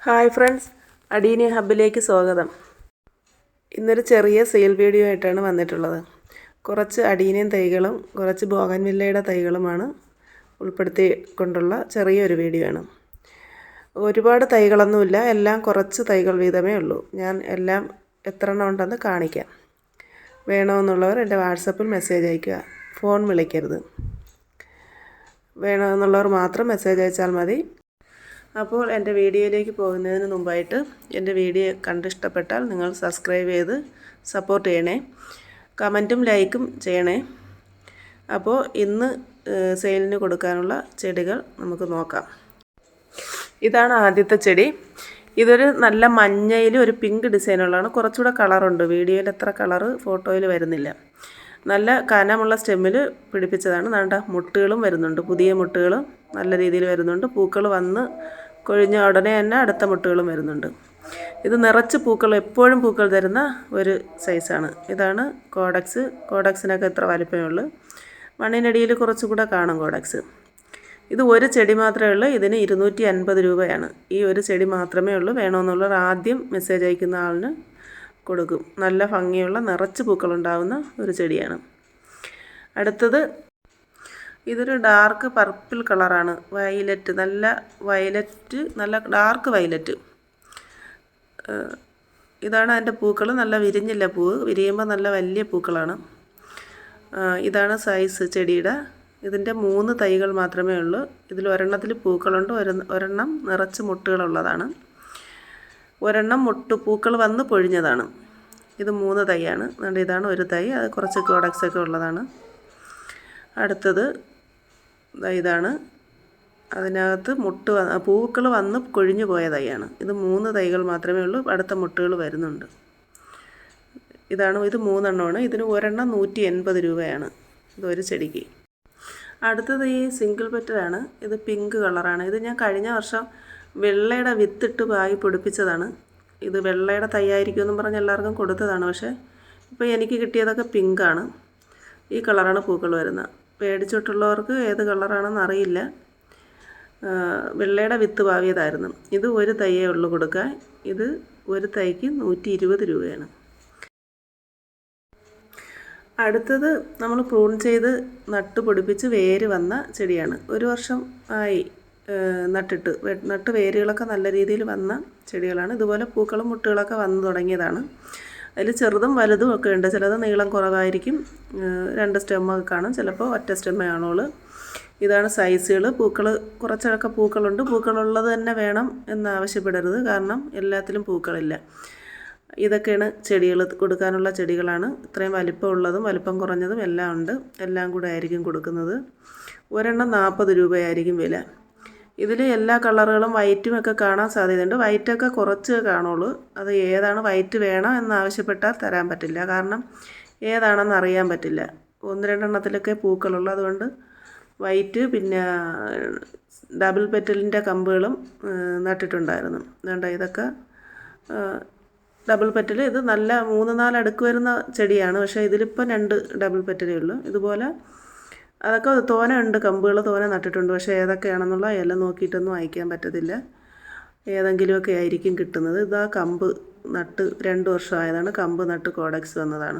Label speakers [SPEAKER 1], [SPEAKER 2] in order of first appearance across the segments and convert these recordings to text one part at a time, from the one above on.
[SPEAKER 1] Hi friends, അഡീനി ഹബ്ബിലേക്ക് സ്വാഗതം. ഇന്നൊരു ചെറിയ സെയിൽ വീഡിയോ ആയിട്ടാണ് വന്നിട്ടുള്ളത്. കുറച്ച് അഡീനിയൻ തൈകളും കുറച്ച് ബോഗൻവില്ലയുടെ തൈകളുമാണ് ഉൾപ്പെടുത്തിക്കൊണ്ടുള്ള ചെറിയൊരു വീഡിയോ ആണ്. ഒരുപാട് തൈകളൊന്നുമില്ല, എല്ലാം കുറച്ച് തൈകൾ വീതമേ ഉള്ളൂ. ഞാൻ എല്ലാം എത്ര എണ്ണം ഉണ്ടെന്ന് കാണിക്കാം. വേണമെന്നുള്ളവർ എൻ്റെ വാട്സപ്പിൽ മെസ്സേജ് അയയ്ക്കുക, ഫോൺ വിളിക്കരുത്. വേണമെന്നുള്ളവർ മാത്രം മെസ്സേജ് അയച്ചാൽ മതി. അപ്പോൾ എൻ്റെ വീഡിയോയിലേക്ക് പോകുന്നതിന് മുമ്പായിട്ട് എൻ്റെ വീഡിയോ കണ്ടിഷ്ടപ്പെട്ടാൽ നിങ്ങൾ സബ്സ്ക്രൈബ് ചെയ്ത് സപ്പോർട്ട് ചെയ്യണേ, കമൻറ്റും ലൈക്കും ചെയ്യണേ. അപ്പോൾ ഇന്ന് സെയിലിന് കൊടുക്കാനുള്ള ചെടികൾ നമുക്ക് നോക്കാം. ഇതാണ് ആദ്യത്തെ ചെടി. ഇതൊരു നല്ല മഞ്ഞയിൽ ഒരു പിങ്ക് ഡിസൈനുള്ളതാണ്. കുറച്ചുകൂടെ കളറുണ്ട്. വീഡിയോയിൽ അത്ര കളറ് ഫോട്ടോയിൽ വരുന്നില്ല. നല്ല കനമുള്ള സ്റ്റെമ്മിൽ പിടിപ്പിച്ചതാണ്. വേണ്ട മുട്ടുകളും വരുന്നുണ്ട്, പുതിയ മുട്ടുകളും നല്ല രീതിയിൽ വരുന്നുണ്ട്. പൂക്കൾ വന്ന് കൊഴിഞ്ഞ ഉടനെ തന്നെ അടുത്ത മുട്ടുകളും വരുന്നുണ്ട്. ഇത് നിറച്ച് പൂക്കൾ, എപ്പോഴും പൂക്കൾ തരുന്ന ഒരു സൈസാണ്. ഇതാണ് കോഡക്സ്. കോഡക്സിനൊക്കെ ഇത്ര വലിപ്പമേ ഉള്ളൂ. മണ്ണിനടിയിൽ കുറച്ചുകൂടെ കാണും കോഡക്സ്. ഇത് ഒരു ചെടി മാത്രമേ ഉള്ളൂ. ഇതിന് 250 രൂപയാണ്. ഈ ഒരു ചെടി മാത്രമേ ഉള്ളൂ. വേണമെന്നുള്ളവർ ആദ്യം മെസ്സേജ് അയക്കുന്ന ആളിന് കൊടുക്കും. നല്ല ഭംഗിയുള്ള നിറച്ച് പൂക്കളുണ്ടാകുന്ന ഒരു ചെടിയാണ്. അടുത്തത് ഇതൊരു ഡാർക്ക് പർപ്പിൾ കളറാണ്. വയലറ്റ്, നല്ല വയലറ്റ്, നല്ല ഡാർക്ക് വയലറ്റ്. ഇതാണ് അതിൻ്റെ പൂക്കൾ. നല്ല വിരിഞ്ഞില്ല പൂവ്. വിരിയുമ്പോൾ നല്ല വലിയ പൂക്കളാണ്. ഇതാണ് സൈസ് ചെടിയുടെ. ഇതിൻ്റെ 3 തൈകൾ മാത്രമേ ഉള്ളൂ. ഇതിൽ ഒരെണ്ണത്തിൽ പൂക്കളുണ്ട്, ഒരെണ്ണം നിറച്ച് മുട്ടുകളുള്ളതാണ്. ഒരെണ്ണം പൂക്കൾ വന്ന് പൊഴിഞ്ഞതാണ്. ഇത് 3 തൈയാണ്. അതുകൊണ്ട് ഇതാണ് ഒരു തൈ. അത് കുറച്ച് കോഡക്സൊക്കെ ഉള്ളതാണ്. അടുത്തത് ഇതാണ്. അതിനകത്ത് പൂക്കൾ വന്ന് കൊഴിഞ്ഞു പോയ തൈയാണ്. ഇത് 3 തൈകൾ മാത്രമേ ഉള്ളൂ. അടുത്ത മുട്ടുകൾ വരുന്നുണ്ട്. ഇത് 3 എണ്ണമാണ്. ഇതിന് ഒരെണ്ണം 180 രൂപയാണ്. ഇതൊരു ചെടിക്ക്. അടുത്തത് ഈ സിംഗിൾ പെറ്റലാണ്. ഇത് പിങ്ക് കളറാണ്. ഇത് ഞാൻ കഴിഞ്ഞ വർഷം വെള്ളയുടെ വിത്തിട്ട് പാകി പൊടിപ്പിച്ചതാണ്. ഇത് വെള്ളയുടെ തൈയായിരിക്കുമെന്നും പറഞ്ഞ് എല്ലാവർക്കും കൊടുത്തതാണ്. പക്ഷേ ഇപ്പോൾ എനിക്ക് കിട്ടിയതൊക്കെ പിങ്കാണ്. ഈ കളറാണ് പൂക്കൾ വരുന്നത്. പേടിച്ചിട്ടുള്ളവർക്ക് ഏത് കളറാണെന്ന് അറിയില്ല. വെള്ളയുടെ വിത്ത് പാവിയതായിരുന്നു. ഇത് ഒരു തൈയേ ഉള്ളൂ കൊടുക്കാൻ. ഇത് ഒരു തൈക്ക് 120 രൂപയാണ്. അടുത്തത് നമ്മൾ പ്രൂൺ ചെയ്ത് നട്ട് പൊടിപ്പിച്ച് വേര് വന്ന ചെടിയാണ്. ഒരു വർഷം ആയി നട്ട് വേരുകളൊക്കെ നല്ല രീതിയിൽ വന്ന ചെടികളാണ്. ഇതുപോലെ പൂക്കളും മുട്ടുകളൊക്കെ വന്നു തുടങ്ങിയതാണ്. അതിൽ ചെറുതും വലുതും ഒക്കെ ഉണ്ട്. ചിലത് നീളം കുറവായിരിക്കും, 2 സ്റ്റെമ്മൊക്കെ കാണും. ചിലപ്പോൾ ഒറ്റ സ്റ്റെമ്മേ കാണുള്ളൂ. ഇതാണ് സൈസുകൾ. കുറച്ചൊക്കെ പൂക്കളുണ്ട്. പൂക്കളുള്ളത് തന്നെ വേണം എന്ന് ആവശ്യപ്പെടരുത്, കാരണം എല്ലാത്തിലും പൂക്കളില്ല. ഇതൊക്കെയാണ് ചെടികൾ, കൊടുക്കാനുള്ള ചെടികളാണ്. ഇത്രയും വലിപ്പമുള്ളതും വലിപ്പം കുറഞ്ഞതും എല്ലാം ഉണ്ട്. എല്ലാം കൂടെ ആയിരിക്കും കൊടുക്കുന്നത്. ഒരെണ്ണം 40 രൂപയായിരിക്കും വില. ഇതിൽ എല്ലാ കളറുകളും വൈറ്റും ഒക്കെ കാണാൻ സാധ്യതയുണ്ട്. വൈറ്റൊക്കെ കുറച്ച് കാണുള്ളൂ. അത് ഏതാണ് വൈറ്റ് വേണം എന്നാവശ്യപ്പെട്ടാൽ തരാൻ പറ്റില്ല, കാരണം ഏതാണെന്ന് അറിയാൻ പറ്റില്ല. 1-2 എണ്ണത്തിലൊക്കെ പൂക്കളുള്ളൂ. അതുകൊണ്ട് വൈറ്റ്, പിന്നെ ഡബിൾ പെറ്റലിൻ്റെ കമ്പുകളും നട്ടിട്ടുണ്ടായിരുന്നു. അതുകൊണ്ട് ഇതൊക്കെ ഡബിൾ പെറ്റൽ. ഇത് നല്ല 3-4 അടുക്ക് വരുന്ന ചെടിയാണ്. പക്ഷേ ഇതിലിപ്പോൾ 2 ഡബിൾ പെറ്റലേ ഉള്ളൂ. ഇതുപോലെ അതൊക്കെ തോനെ ഉണ്ട്, കമ്പുകൾ തോനെ നട്ടിട്ടുണ്ട്. പക്ഷേ ഏതൊക്കെയാണെന്നുള്ള ഇല നോക്കിയിട്ടൊന്നും അയക്കാൻ പറ്റത്തില്ല. ഏതെങ്കിലുമൊക്കെ ആയിരിക്കും കിട്ടുന്നത്. ഇതാ കമ്പ് നട്ട് 2 വർഷമായതാണ്. കമ്പ് നട്ട് കോഡക്സ് വന്നതാണ്.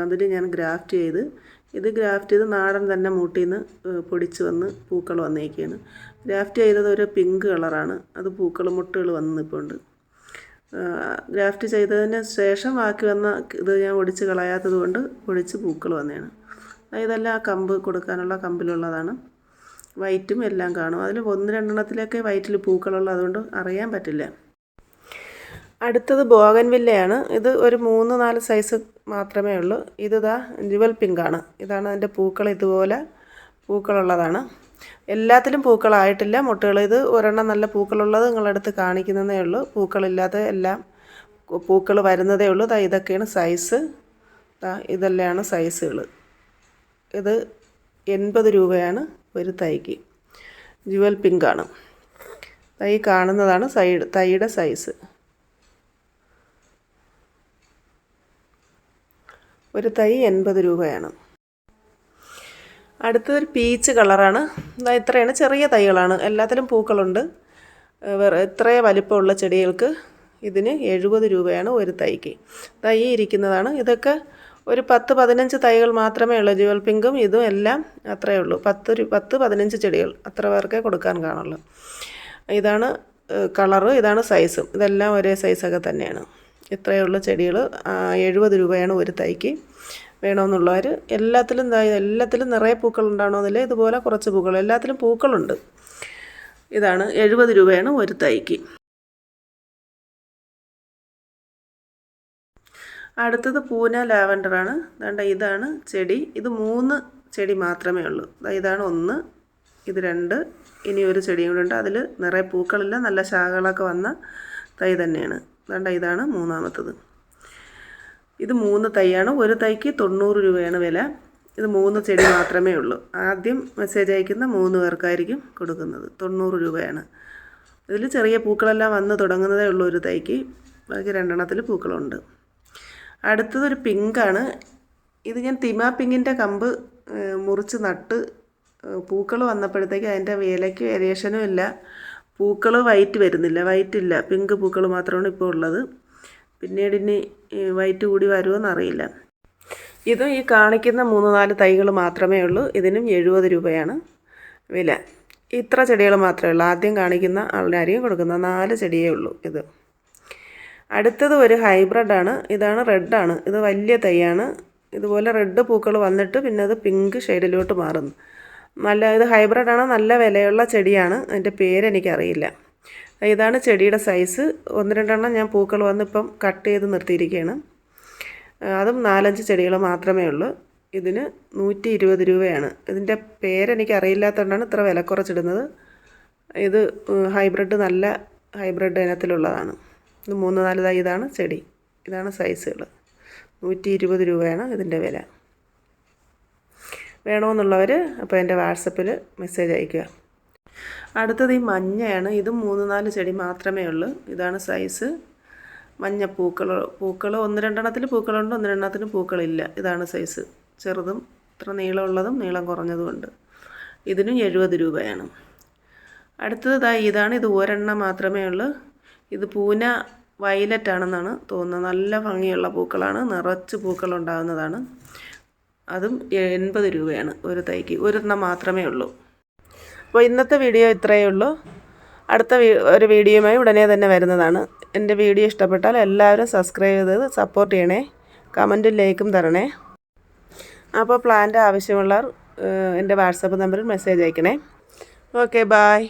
[SPEAKER 1] അതിൽ ഞാൻ ഗ്രാഫ്റ്റ് ചെയ്ത്, ഇത് ഗ്രാഫ്റ്റ് ചെയ്ത് നാടൻ തന്നെ മൂട്ടിൽ നിന്ന് പൊടിച്ച് വന്ന് പൂക്കൾ വന്നേക്കാണ്. ഗ്രാഫ്റ്റ് ചെയ്തത് ഒരു പിങ്ക് കളറാണ്. അത് മുട്ടുകൾ വന്ന് നിൽപ്പുണ്ട്. ഗ്രാഫ്റ്റ് ചെയ്തതിന് ശേഷം ബാക്കി വന്ന ഇത് ഞാൻ ഒടിച്ച് കളയാത്തത് കൊണ്ട് പൊടിച്ച് പൂക്കൾ വന്നതാണ്. ഇതെല്ലാം കമ്പ് കൊടുക്കാനുള്ള കമ്പിലുള്ളതാണ്. വൈറ്റും എല്ലാം കാണും. അതിൽ 1-2 എണ്ണത്തിലൊക്കെ വൈറ്റിൽ പൂക്കളുള്ള, അതുകൊണ്ട് അറിയാൻ പറ്റില്ല. അടുത്തത് ബോഗൻവില്ലയാണ്. ഇത് ഒരു 3-4 സൈസ് മാത്രമേ ഉള്ളൂ. ഇതാ ജുവൽ പിങ്കാണ്. ഇതാണ് അതിൻ്റെ പൂക്കൾ. ഇതുപോലെ പൂക്കളുള്ളതാണ്. എല്ലാത്തിലും പൂക്കളായിട്ടില്ല മുട്ടുകൾ. ഇത് ഒരെണ്ണം നല്ല പൂക്കളുള്ളത് നിങ്ങളടുത്ത് കാണിക്കുന്നതേ ഉള്ളൂ. പൂക്കളില്ലാത്ത എല്ലാം പൂക്കൾ വരുന്നതേ ഉള്ളൂ. ഇതൊക്കെയാണ് സൈസ്. ഇതെല്ലാമാണ് സൈസുകൾ. ഇത് 80 രൂപയാണ് ഒരു തൈക്ക്. ജുവൽ പിങ്കാണ്. തൈ കാണുന്നതാണ് തൈയുടെ സൈസ്. ഒരു തൈ 80 രൂപയാണ്. അടുത്തതൊരു പീച്ച് കളറാണ്. ഇത്രയാണ്, ചെറിയ തൈകളാണ്. എല്ലാത്തിലും പൂക്കളുണ്ട്. ഇത്രയേ വലിപ്പമുള്ള ചെടികൾക്ക് ഇതിന് 70 രൂപയാണ് ഒരു തൈക്ക്. തൈ ഇരിക്കുന്നതാണ്. ഇതൊക്കെ ഒരു 10-15 തൈകൾ മാത്രമേ ഉള്ളൂ. ജുവൽ പിങ്കും ഇതും എല്ലാം അത്രയേ ഉള്ളൂ. 10-15 ചെടികൾ അത്ര പേർക്കേ കൊടുക്കാൻ കാണുള്ളൂ. ഇതാണ് കളറ്, ഇതാണ് സൈസും. ഇതെല്ലാം ഒരേ സൈസൊക്കെ തന്നെയാണ്. ഇത്രയുള്ള ചെടികൾ 70 രൂപയാണ് ഒരു തൈക്ക്. വേണമെന്നുള്ളവർ എല്ലാത്തിലും നിറയെ പൂക്കൾ ഉണ്ടാവണമെന്നില്ല. ഇതുപോലെ കുറച്ച് പൂക്കൾ, എല്ലാത്തിലും പൂക്കളുണ്ട്. ഇതാണ് 70 രൂപയാണ് ഒരു തൈക്ക്. അടുത്തത് പൂന ലാവൻഡറാണ്. ഇതാണ് ചെടി. ഇത് 3 ചെടി മാത്രമേ ഉള്ളൂ. ഇതാണ് 1, ഇത് 2, ഇനി ഒരു ചെടിയും കൂടെ ഉണ്ട്. അതിൽ നിറയെ പൂക്കളില്ല, നല്ല ശാഖകളൊക്കെ വന്ന തൈ തന്നെയാണ്. ഇതാണ് 3ാമത്തത്. ഇത് 3 തൈയാണ്. ഒരു തൈക്ക് 90 രൂപയാണ് വില. ഇത് 3 ചെടി മാത്രമേ ഉള്ളൂ. ആദ്യം മെസ്സേജ് അയക്കുന്ന 3 പേർക്കായിരിക്കും കൊടുക്കുന്നത്. 90 രൂപയാണ്. ഇതിൽ ചെറിയ പൂക്കളെല്ലാം വന്ന് തുടങ്ങുന്നതേ ഉള്ളൂ ഒരു തൈക്ക്. ബാക്കി 2 പൂക്കളുണ്ട്. അടുത്തതൊരു പിങ്കാണ്. ഇത് ഞാൻ തിമ പിങ്കിൻ്റെ കമ്പ് മുറിച്ച് നട്ട് പൂക്കൾ വന്നപ്പോഴത്തേക്ക് അതിൻ്റെ ഇലയ്ക്ക് വേരിയേഷനും ഇല്ല, പൂക്കൾ വൈറ്റ് ഇല്ല, പിങ്ക് പൂക്കൾ മാത്രമാണ് ഇപ്പോൾ ഉള്ളത്. പിന്നീട് ഇനി വൈറ്റ് കൂടി വരുമോയെന്നറിയില്ല. ഇതും ഈ കാണിക്കുന്ന 3-4 തൈകൾ മാത്രമേ ഉള്ളൂ. ഇതിനും 70 രൂപയാണ് വില. ഇത്ര ചെടികൾ മാത്രമേ ഉള്ളൂ. ആദ്യം കാണിക്കുന്ന ആളിനായിരിക്കും കൊടുക്കുന്ന 4 ചെടിയേ ഉള്ളൂ ഇത്. അടുത്തത് ഒരു ഹൈബ്രിഡാണ്. ഇതാണ് റെഡാണ്. ഇത് വലിയ തൈയാണ്. ഇതുപോലെ റെഡ് പൂക്കൾ വന്നിട്ട് പിന്നെ അത് പിങ്ക് ഷെയ്ഡിലോട്ട് മാറുന്നു. ഇത് ഹൈബ്രിഡാണ്. നല്ല വിലയുള്ള ചെടിയാണ്. അതിൻ്റെ പേരെനിക്കറിയില്ല. ഇതാണ് ചെടിയുടെ സൈസ്. 1-2 ഞാൻ പൂക്കൾ വന്ന് ഇപ്പം കട്ട് ചെയ്ത് നിർത്തിയിരിക്കുകയാണ്. അതും 4-5 ചെടികൾ മാത്രമേ ഉള്ളൂ. ഇതിന് 120 രൂപയാണ്. ഇതിൻ്റെ പേരെനിക്കറിയില്ലാത്തതുകൊണ്ടാണ് ഇത്ര വില കുറച്ചിടുന്നത്. ഇത് നല്ല ഹൈബ്രിഡ് ഇനത്തിലുള്ളതാണ്. ഇത് 3-4 തൈ. ഇതാണ് ചെടി. ഇതാണ് സൈസുകൾ. 120 രൂപയാണ് ഇതിൻ്റെ വില. വേണമെന്നുള്ളവർ അപ്പോൾ എൻ്റെ വാട്സപ്പിൽ മെസ്സേജ് അയയ്ക്കുക. അടുത്തത് ഈ മഞ്ഞയാണ്. ഇതും 3-4 ചെടി മാത്രമേ ഉള്ളൂ. ഇതാണ് സൈസ്. മഞ്ഞ പൂക്കൾ 1-2 പൂക്കളുണ്ട്, 1 പൂക്കളില്ല. ഇതാണ് സൈസ്. ചെറുതും ഇത്ര നീളമുള്ളതും നീളം കുറഞ്ഞതുമുണ്ട്. ഇതിനും 70 രൂപയാണ്. അടുത്തത് ഇതാണ്. ഇത് ഒരെണ്ണം മാത്രമേ ഉള്ളൂ. ഇത് പൂന വയലറ്റ് ആണെന്നാണ് തോന്നുന്നത്. നല്ല ഭംഗിയുള്ള പൂക്കളാണ്, നിറച്ച് പൂക്കളുണ്ടാകുന്നതാണ്. അതും 80 രൂപയാണ് ഒരു തൈക്ക്. ഒരെണ്ണം മാത്രമേ ഉള്ളൂ. അപ്പോൾ ഇന്നത്തെ വീഡിയോ ഇത്രയേ ഉള്ളൂ. അടുത്ത ഒരു വീഡിയോയുമായി ഉടനെ തന്നെ വരുന്നതാണ്. എൻ്റെ വീഡിയോ ഇഷ്ടപ്പെട്ടാൽ എല്ലാവരും സബ്സ്ക്രൈബ് ചെയ്ത് സപ്പോർട്ട് ചെയ്യണേ. കമൻറ്റും ലൈക്കും തരണേ. അപ്പോൾ പ്ലാന്റ് ആവശ്യമുള്ളവർ എൻ്റെ വാട്സപ്പ് നമ്പറിൽ മെസ്സേജ് അയക്കണേ. Okay, bye.